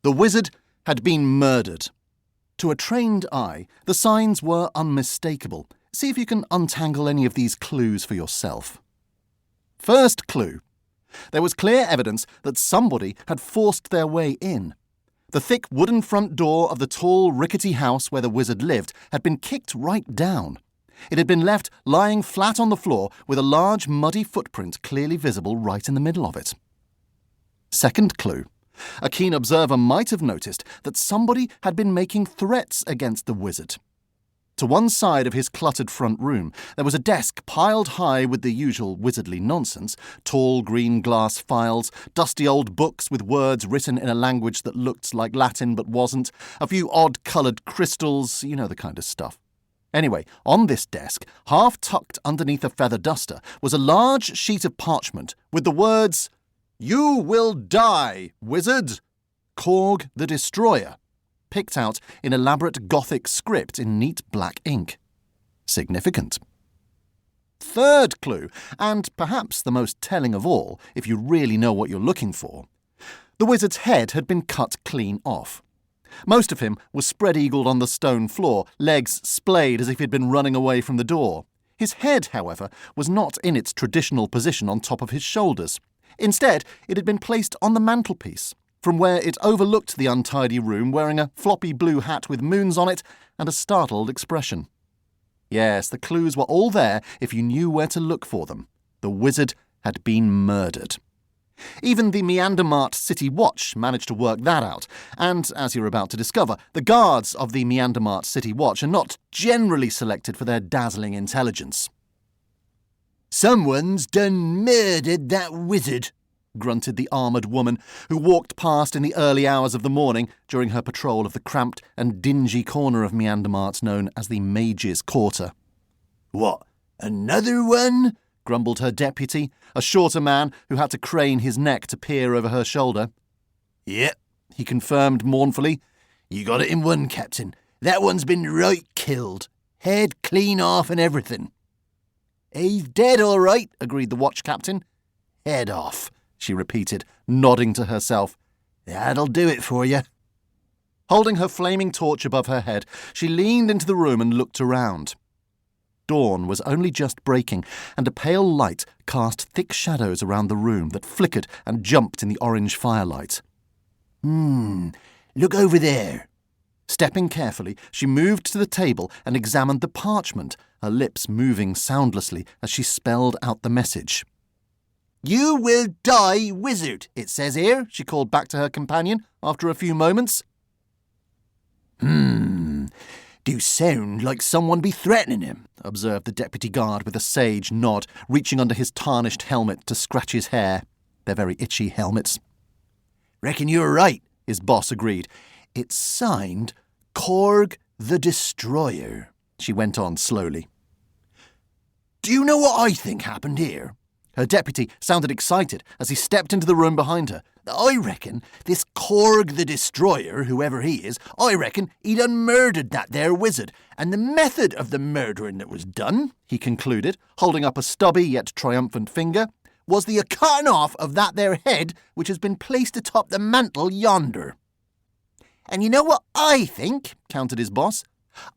The wizard had been murdered. To a trained eye, the signs were unmistakable. See if you can untangle any of these clues for yourself. First clue. There was clear evidence that somebody had forced their way in. The thick wooden front door of the tall, rickety house where the wizard lived had been kicked right down. It had been left lying flat on the floor with a large, muddy footprint clearly visible right in the middle of it. Second clue. A keen observer might have noticed that somebody had been making threats against the wizard. To one side of his cluttered front room, there was a desk piled high with the usual wizardly nonsense, tall green glass files, dusty old books with words written in a language that looked like Latin but wasn't, a few odd-coloured crystals, you know the kind of stuff. Anyway, on this desk, half tucked underneath a feather duster, was a large sheet of parchment with the words, "You will die, wizard! Korg the Destroyer," picked out in elaborate Gothic script in neat black ink. Significant. Third clue, and perhaps the most telling of all, if you really know what you're looking for. The wizard's head had been cut clean off. Most of him was spread-eagled on the stone floor, legs splayed as if he'd been running away from the door. His head, however, was not in its traditional position on top of his shoulders. Instead, it had been placed on the mantelpiece, from where it overlooked the untidy room, wearing a floppy blue hat with moons on it and a startled expression. Yes, the clues were all there if you knew where to look for them. The wizard had been murdered. Even the Meandermart City Watch managed to work that out, and, as you're about to discover, the guards of the Meandermart City Watch are not generally selected for their dazzling intelligence. "Someone's done murdered that wizard," grunted the armoured woman who walked past in the early hours of the morning during her patrol of the cramped and dingy corner of Meandermart known as the Mage's Quarter. "What, another one?" grumbled her deputy, a shorter man who had to crane his neck to peer over her shoulder. "Yep," he confirmed mournfully. "You got it in one, Captain. That one's been right killed. Head clean off and everything." "He's dead all right," agreed the watch captain. "Head off," she repeated, nodding to herself. "That'll do it for you." Holding her flaming torch above her head, she leaned into the room and looked around. Dawn was only just breaking, and a pale light cast thick shadows around the room that flickered and jumped in the orange firelight. Look over there." Stepping carefully, she moved to the table and examined the parchment, her lips moving soundlessly as she spelled out the message. "You will die, wizard, it says here," she called back to her companion after a few moments. "Do sound like someone be threatening him," observed the deputy guard with a sage nod, reaching under his tarnished helmet to scratch his hair. They're very itchy helmets. "Reckon you're right," his boss agreed. "It's signed Korg the Destroyer," she went on slowly. "Do you know what I think happened here?" Her deputy sounded excited as he stepped into the room behind her. "I reckon this Korg the Destroyer, whoever he is, I reckon he done murdered that there wizard, and the method of the murdering that was done," he concluded, holding up a stubby yet triumphant finger, "was the cutting off of that there head which has been placed atop the mantel yonder." "And you know what I think?" countered his boss.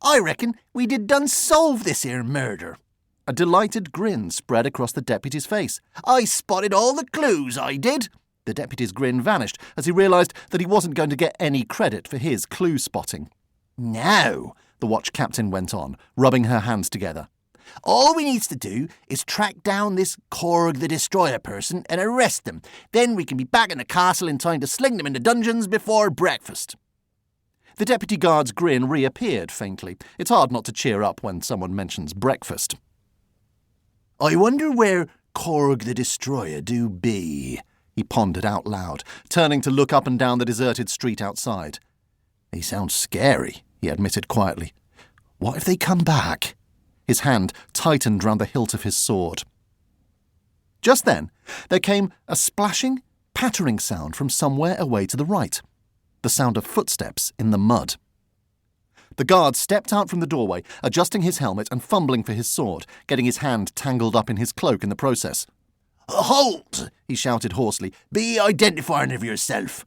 "I reckon we did done solve this here murder." A delighted grin spread across the deputy's face. "I spotted all the clues, I did." The deputy's grin vanished as he realised that he wasn't going to get any credit for his clue spotting. "Now," the watch captain went on, rubbing her hands together, "all we needs to do is track down this Korg the Destroyer person and arrest them. Then we can be back in the castle in time to sling them into dungeons before breakfast." The deputy guard's grin reappeared faintly. It's hard not to cheer up when someone mentions breakfast. "I wonder where Korg the Destroyer do be," he pondered out loud, turning to look up and down the deserted street outside. "He sounds scary," he admitted quietly. "What if they come back?" His hand tightened round the hilt of his sword. Just then, there came a splashing, pattering sound from somewhere away to the right. The sound of footsteps in the mud. The guard stepped out from the doorway, adjusting his helmet and fumbling for his sword, getting his hand tangled up in his cloak in the process. "Halt!" he shouted hoarsely. "Be identifying of yourself."